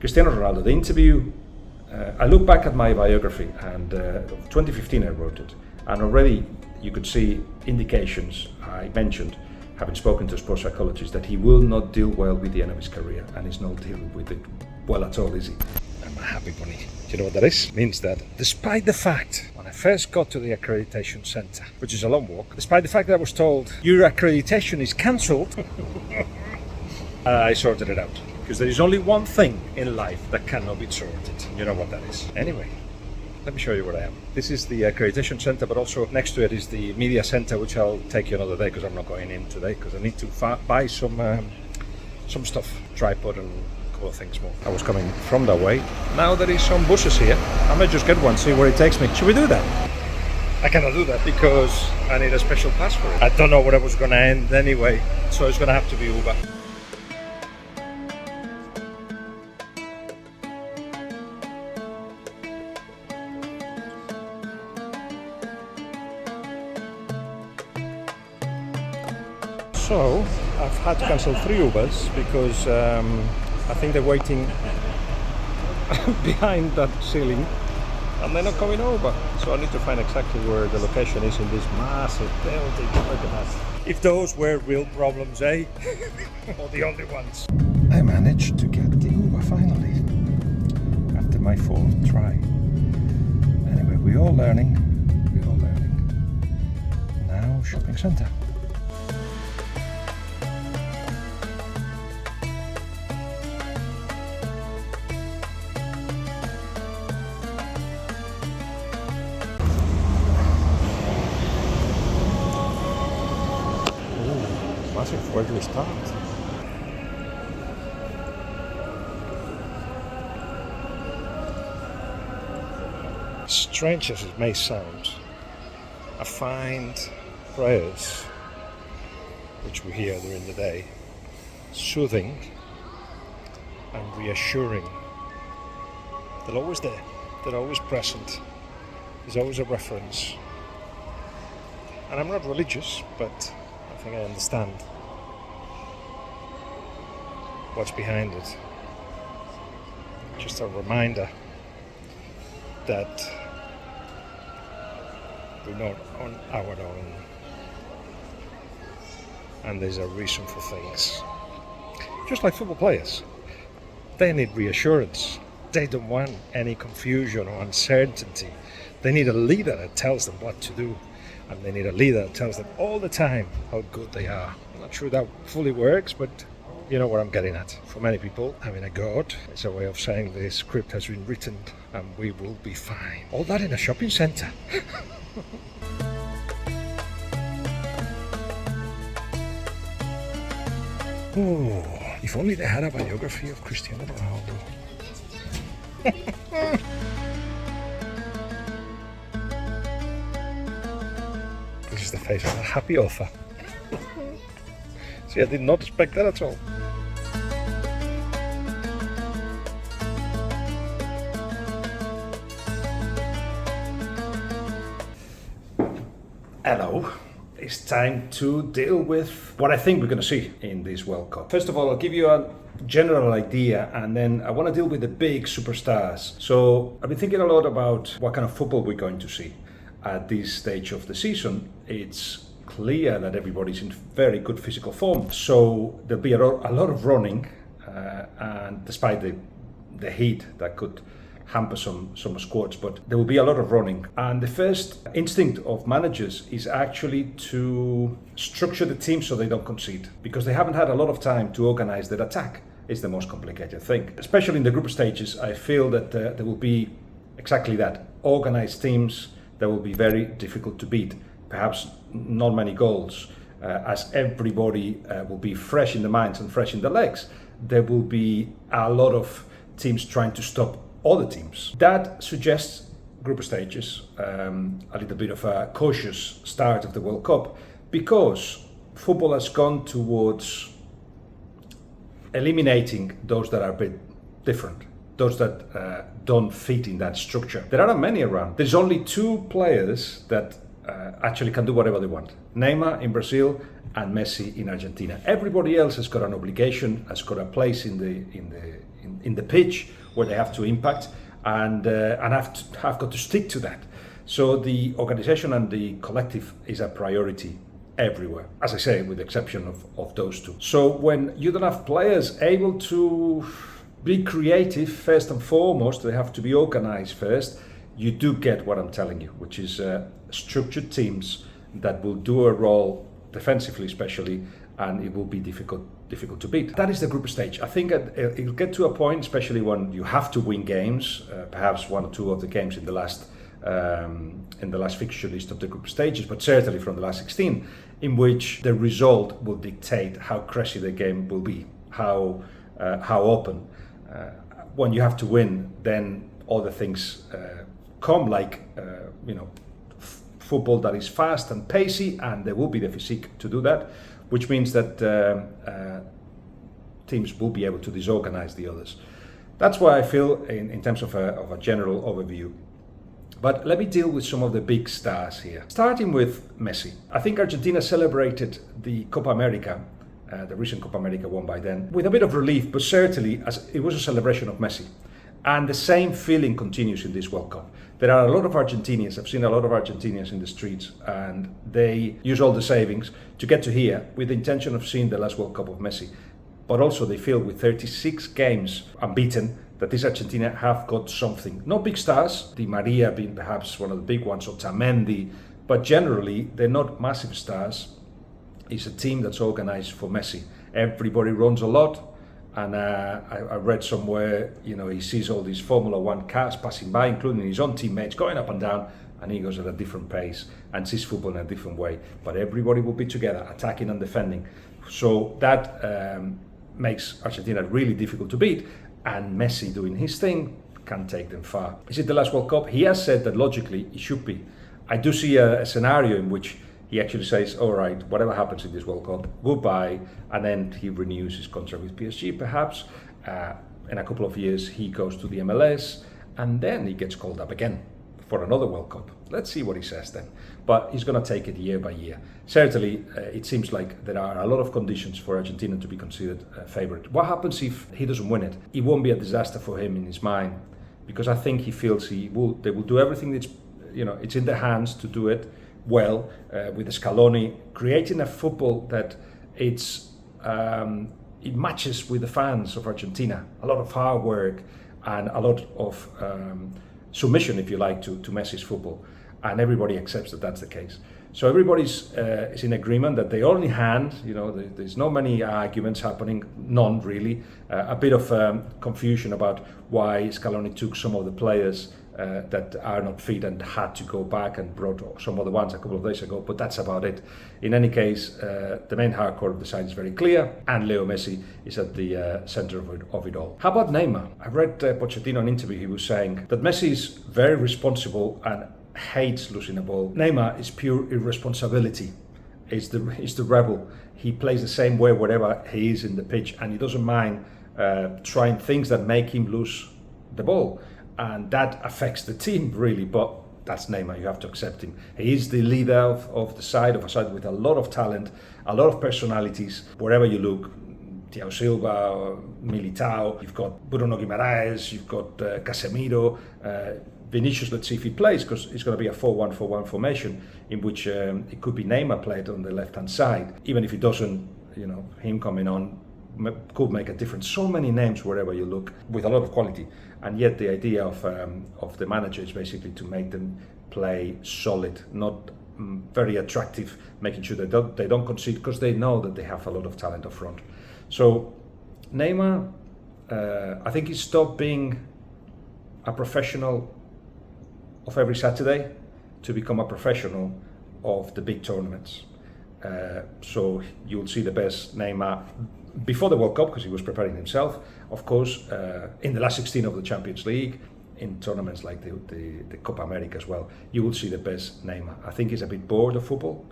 Cristiano Ronaldo, the interview, I look back at my biography, and 2015 I wrote it, and already you could see indications. I mentioned, having spoken to a sports psychologist, that he will not deal well with the end of his career, and he's not dealing with it well at all, is he? I'm a happy bunny. Do you know what that is? It means that despite the fact, when I first got to the accreditation centre, which is a long walk, despite the fact that I was told, your accreditation is cancelled, I sorted it out. Because there is only one thing in life that cannot be sorted. You know what that is. Anyway, let me show you where I am. This is the accreditation center, but also next to it is the media center, which I'll take you another day because I'm not going in today because I need to buy some stuff, tripod and a couple of things more. I was coming from that way. Now there is some buses here. I might just get one, see where it takes me. Should we do that? I cannot do that because I need a special pass for it. I don't know where I was going to end anyway, so it's going to have to be Uber. So, I've had to cancel 3 Ubers because I think they're waiting behind that ceiling and they're not coming over. So I need to find exactly where the location is in this massive building. Look at that. If those were real problems, eh? Or the only ones. I managed to get the Uber finally, after my 4th try. Anyway, we're all learning. Now, shopping centre. Where do we start? Strange as it may sound, I find prayers, which we hear during the day, soothing and reassuring. They're always there, they're always present, there's always a reference. And I'm not religious, but I think I understand what's behind it. Just a reminder that we're not on our own and there's a reason for things. Just like football players, they need reassurance. They don't want any confusion or uncertainty. They need a leader that tells them what to do, and they need a leader that tells them all the time how good they are. I'm not sure that fully works, but you know what I'm getting at. For many people, having a God is a way of saying the script has been written and we will be fine. All that in a shopping centre. Oh, if only they had a biography of Cristiano Ronaldo. This is the face of a happy author. See, I did not expect that at all. Hello. It's time to deal with what I think we're going to see in this World Cup. First of all, I'll give you a general idea, and then I want to deal with the big superstars. So I've been thinking a lot about what kind of football we're going to see at this stage of the season. It's clear that everybody's in very good physical form, so there'll be a lot of running, and despite the heat that could hamper some squads, but there will be a lot of running. And the first instinct of managers is actually to structure the team so they don't concede, because they haven't had a lot of time to organize their attack. It's the most complicated thing, especially in the group stages. I feel that there will be exactly that, organized teams that will be very difficult to beat. Perhaps not many goals, as everybody will be fresh in the minds and fresh in the legs. There will be a lot of teams trying to stop other teams. That suggests group stages, a little bit of a cautious start of the World Cup, because football has gone towards eliminating those that are a bit different, those that don't fit in that structure. There aren't many around. There's only 2 players that actually can do whatever they want. Neymar in Brazil and Messi in Argentina. Everybody else has got an obligation, has got a place in the pitch where they have to impact, and have got to stick to that. So the organization and the collective is a priority everywhere, as I say, with the exception of those two. So when you don't have players able to be creative, first and foremost, they have to be organized first, you do get what I'm telling you, which is structured teams that will do a role defensively especially, and it will be difficult to beat. That is the group stage. I think it'll get to a point, especially when you have to win games, perhaps one or two of the games in the last fixture list of the group stages, but certainly from the last 16, in which the result will dictate how crazy the game will be, how open. When you have to win, then other things come, like football that is fast and pacey, and there will be the physique to do that, which means that teams will be able to disorganize the others. That's why I feel in terms of a general overview. But let me deal with some of the big stars here. Starting with Messi. I think Argentina celebrated the Copa America, the recent Copa America won by them, with a bit of relief, but certainly as it was a celebration of Messi. And the same feeling continues in this World Cup. There are a lot of Argentinians, I've seen a lot of Argentinians in the streets, and they use all the savings to get to here with the intention of seeing the last World Cup of Messi. But also they feel with 36 games unbeaten, that this Argentina have got something. No big stars, Di Maria being perhaps one of the big ones, or Tamendi, but generally they're not massive stars. It's a team that's organized for Messi. Everybody runs a lot, and I read somewhere, he sees all these Formula One cars passing by, including his own teammates, going up and down, and he goes at a different pace and sees football in a different way. But everybody will be together, attacking and defending. So that makes Argentina really difficult to beat. And Messi doing his thing can take them far. Is it the last World Cup? He has said that logically it should be. I do see a scenario in which he actually says, all right, whatever happens in this World Cup, goodbye, and then he renews his contract with PSG perhaps. In a couple of years he goes to the MLS, and then he gets called up again for another World Cup. Let's see what he says then. But he's going to take it year by year. Certainly, it seems like there are a lot of conditions for Argentina to be considered a favourite. What happens if he doesn't win it? It won't be a disaster for him in his mind, because I think he feels they will do everything that's, it's in their hands to do it well, with Scaloni creating a football that it matches with the fans of Argentina. A lot of hard work and a lot of submission, if you like, to Messi's football, and everybody accepts that that's the case. So everybody's is in agreement that they only hand. There's no many arguments happening, none really. A bit of confusion about why Scaloni took some of the players that are not fit and had to go back and brought some other ones a couple of days ago, but that's about it. In any case, the main hardcore of the side is very clear, and Leo Messi is at the center of it all. How about Neymar? I read Pochettino an interview. He was saying that Messi is very responsible and hates losing a ball. Neymar is pure irresponsibility. He's the rebel. He plays the same way wherever he is in the pitch, and he doesn't mind trying things that make him lose the ball. And that affects the team really, but that's Neymar, you have to accept him. He is the leader of a side with a lot of talent, a lot of personalities. Wherever you look, Thiago Silva, Militao, you've got Bruno Guimaraes, you've got Casemiro, Vinicius. Let's see if he plays, because it's going to be a 4-1-4-1 formation in which it could be Neymar played on the left-hand side. Even if he doesn't, him coming on could make a difference. So many names wherever you look, with a lot of quality, and yet the idea of the manager is basically to make them play solid, not very attractive, making sure they don't concede, because they know that they have a lot of talent up front. So Neymar, I think he stopped being a professional of every Saturday to become a professional of the big tournaments. So you'll see the best Neymar before the World Cup, because he was preparing himself, of course, in the last 16 of the Champions League, in tournaments like the Copa America as well. You will see the best Neymar. I think he's a bit bored of football,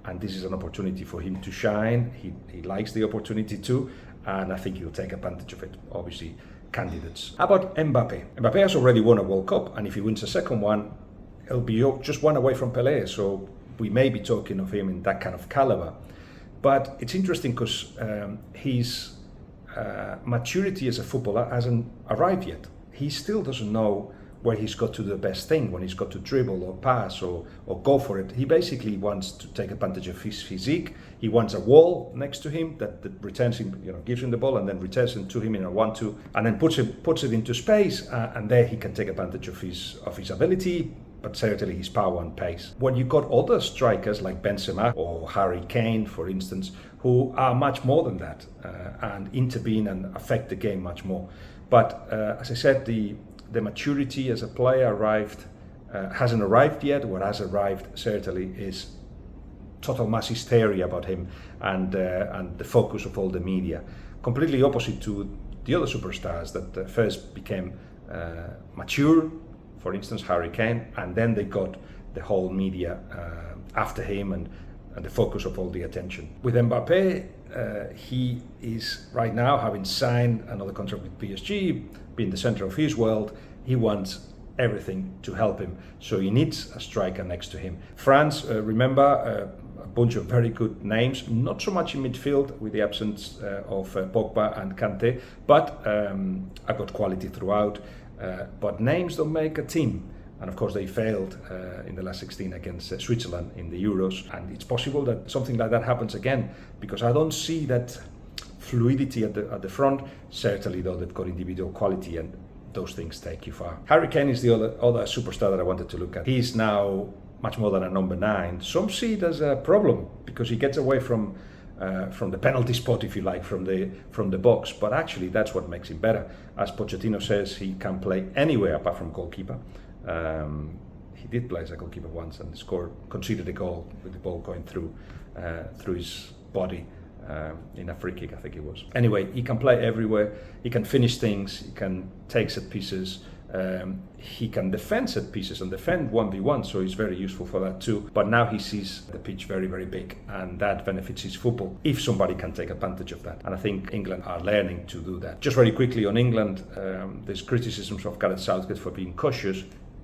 and this is an opportunity for him to shine. He likes the opportunity too, and I think he'll take advantage of it. Obviously, candidates. How about Mbappe? Mbappe has already won a World Cup, and if he wins a second one, he'll be just one away from Pelé. So we may be talking of him in that kind of caliber. But it's interesting because his maturity as a footballer hasn't arrived yet. He still doesn't know where he's got to do the best thing, when he's got to dribble or pass or go for it. He basically wants to take advantage of his physique. He wants a wall next to him that returns him, gives him the ball and then returns it to him in a 1-2, and then puts it into space, and there he can take advantage of his ability, but certainly his power and pace. When you got other strikers like Benzema or Harry Kane, for instance, who are much more than that and intervene and affect the game much more. But as I said, the maturity as a player hasn't arrived yet. What has arrived certainly is total mass hysteria about him and the focus of all the media. Completely opposite to the other superstars that first became mature, for instance Harry Kane, and then they got the whole media after him and the focus of all the attention. With Mbappe, he is right now, having signed another contract with PSG, being the center of his world. He wants everything to help him, so he needs a striker next to him. France, remember, a bunch of very good names, not so much in midfield with the absence of Pogba and Kante, but I've got quality throughout. But names don't make a team. And of course they failed in the last 16 against Switzerland in the Euros. And it's possible that something like that happens again, because I don't see that fluidity at the front. Certainly though, they've got individual quality, and those things take you far. Harry Kane is the other superstar that I wanted to look at. He's now much more than a number 9. Some see it as a problem because he gets away from the penalty spot, if you like, from the box. But actually that's what makes him better. As Pochettino says, he can play anywhere apart from goalkeeper. He did play as a goalkeeper once and conceded a goal with the ball going through his body in a free kick, I think it was. Anyway, he can play everywhere. He can finish things. He can take set pieces. He can defend set pieces and defend 1v1, so he's very useful for that too. But now he sees the pitch very, very big, and that benefits his football if somebody can take advantage of that. And I think England are learning to do that. Just very quickly on England, there's criticisms of Gareth Southgate for being cautious.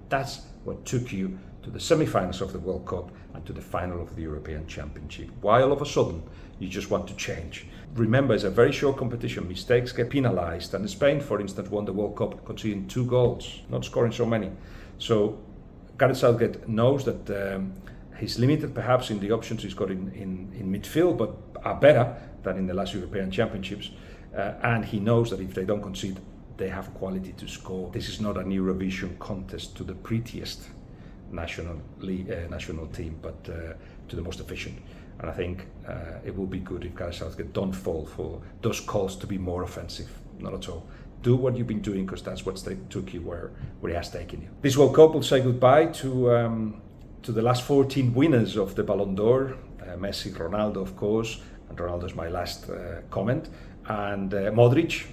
That's what took you to the semi-finals of the World Cup and to the final of the European Championship. Why all of a sudden you just want to change? Remember, it's a very short competition. Mistakes get penalized, and Spain, for instance, won the World Cup conceding 2 goals, not scoring so many. So Gareth Southgate knows that he's limited perhaps in the options he's got in midfield, but are better than in the last European Championships. And he knows that if they don't concede, they have quality to score. This is not an Eurovision contest to the prettiest national team, but to the most efficient. And I think it will be good if Gareth Southgate don't fall for those calls to be more offensive. Not at all. Do what you've been doing, because that's what took you where it has taken you. This World Cup will say goodbye to the last 14 winners of the Ballon d'Or. Messi, Ronaldo, of course, and Ronaldo's my last comment, and Modric,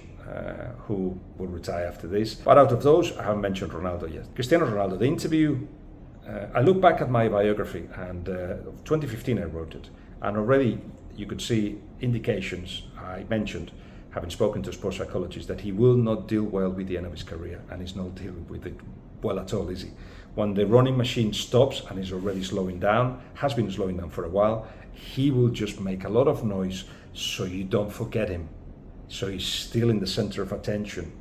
who will retire after this. But out of those, I haven't mentioned Ronaldo yet. Cristiano Ronaldo, the interview, I look back at my biography, and 2015 I wrote it, and already you could see indications. I mentioned, having spoken to a sports psychologist, that he will not deal well with the end of his career, and he's not dealing with it well at all, is he? When the running machine stops, and is already slowing down, has been slowing down for a while, he will just make a lot of noise so you don't forget him. So he's still in the center of attention.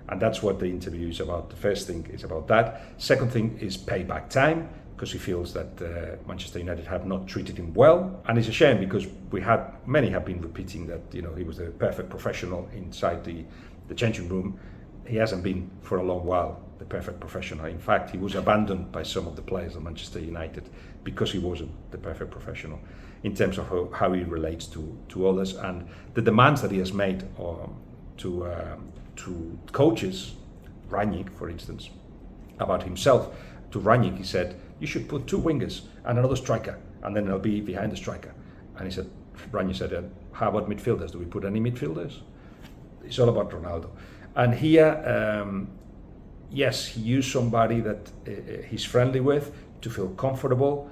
And that's what the interview is about. The first thing is about that. Second thing is payback time, because he feels that Manchester United have not treated him well. And it's a shame, because many have been repeating that he was the perfect professional inside the changing room. He hasn't been for a long while the perfect professional. In fact, he was abandoned by some of the players of Manchester United because he wasn't the perfect professional in terms of how he relates to others, and the demands that he has made to coaches, Rangnick, for instance, about himself. To Rangnick, he said, you should put 2 wingers and another striker, and then I'll be behind the striker. And Rangnick said, how about midfielders? Do we put any midfielders? It's all about Ronaldo. And here, yes, he used somebody that he's friendly with to feel comfortable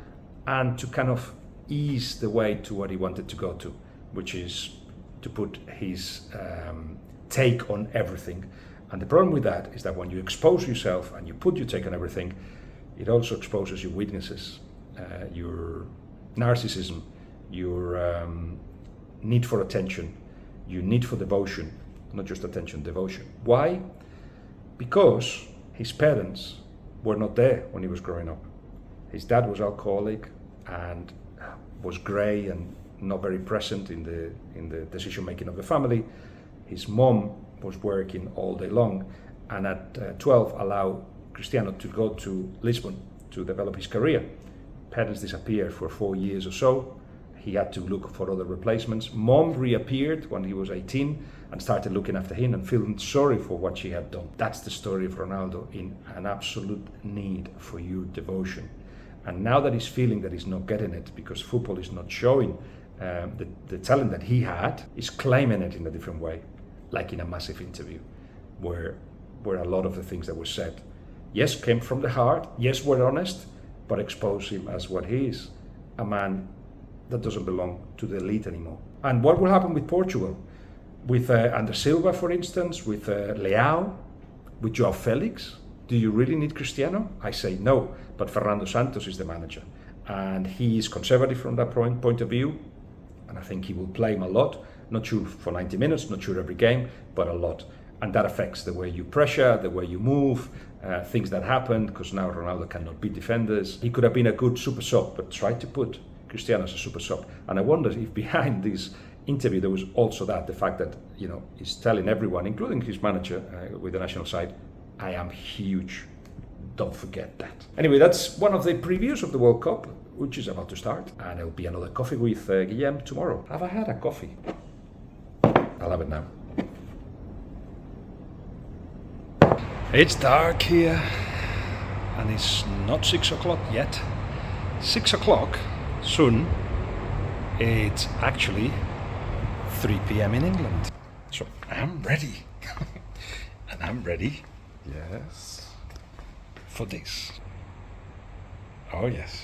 and to kind of ease the way to what he wanted to go to, which is to put his take on everything. And the problem with that is that when you expose yourself and you put your take on everything, it also exposes your weaknesses. your narcissism, your need for attention, your need for devotion, not just attention, devotion. Why? Because his parents were not there when he was growing up. His dad was alcoholic and was grey and not very present in the decision making of the family. His mom was working all day long, and at 12 allowed Cristiano to go to Lisbon to develop his career. Parents disappeared for 4 years or so. He had to look for other replacements. Mom reappeared when he was 18 and started looking after him and feeling sorry for what she had done. That's the story of Ronaldo, in an absolute need for your devotion. And now that he's feeling that he's not getting it because football is not showing the talent that he had, he's claiming it in a different way, like in a massive interview where a lot of the things that were said, yes, came from the heart, yes, were honest, but expose him as what he is, a man that doesn't belong to the elite anymore. And what will happen with Portugal? With Ander Silva, for instance, with Leao, with Joao Felix? Do you really need Cristiano? I say no, but Fernando Santos is the manager. And he is conservative from that point of view. And I think he will play him a lot. Not sure for 90 minutes, not sure every game, but a lot. And that affects the way you pressure, the way you move, things that happen, because now Ronaldo cannot beat defenders. He could have been a good super sub, but tried to put Cristiano as a super sub. And I wonder if behind this interview there was also the fact that, he's telling everyone, including his manager with the national side, I am huge. Don't forget that. Anyway, that's one of the previews of the World Cup, which is about to start. And it'll be another coffee with Guillem tomorrow. Have I had a coffee? I'll have it now. It's dark here, and it's not 6 o'clock yet. 6 o'clock, soon. It's actually 3 p.m. in England. So I'm ready. And I'm ready, yes, for this. Oh yes.